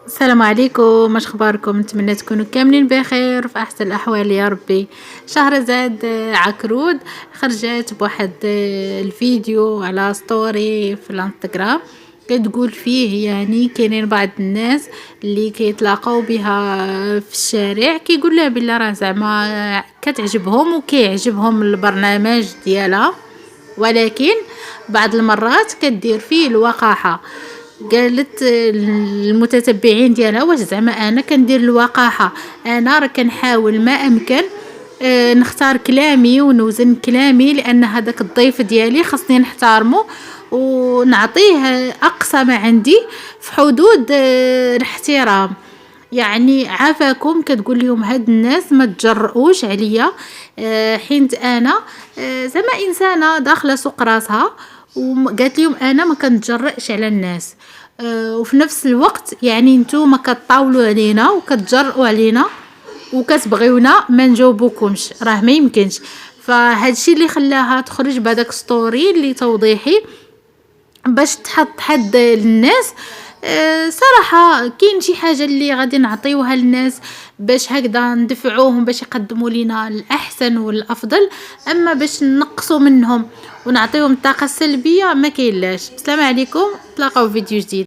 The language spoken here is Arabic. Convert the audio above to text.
السلام عليكم، اش اخباركم؟ نتمنى تكونوا كاملين بخير وفي احسن الاحوال يا ربي. شهرزاد عكرود خرجت بواحد الفيديو على ستوري في الانستغرام، كتقول فيه يعني كاينين بعض الناس اللي كيتلاقاو بها في الشارع، كيقول لها بلا راه زعما كتعجبهم وكيعجبهم البرنامج ديالها، ولكن بعض المرات كدير فيه الوقاحة. قالت المتتبعين ديالها: واش زعما انا كندير الوقاحه؟ انا راه كنحاول ما امكن نختار كلامي ونوزن كلامي، لان هذاك الضيف ديالي خاصني نحترمه ونعطيه اقصى ما عندي في حدود الاحترام. يعني عافاكم، كتقول لهم هاد الناس ما تجرؤوش عليا، حينت انا زعما انسانه داخله سوق راسها، وقالت لهم انا ما كنتجرأش على الناس. وفي نفس الوقت يعني نتوما كطاولوا علينا وكتجرؤوا علينا وكتبغيونا ما نجاوبوكمش، راه ما يمكنش. فهادشي اللي خلاها تخرج بهذاك ستوري اللي توضيحي باش تحط حد للناس. صراحة كاين شي حاجة اللي غادي نعطيوها للناس باش هكذا ندفعوهم باش يقدموا لنا الأحسن والأفضل، أما باش نقصوا منهم ونعطيهم الطاقة السلبية ما كاينلاش. السلام عليكم، تلاقاو في فيديو جديد.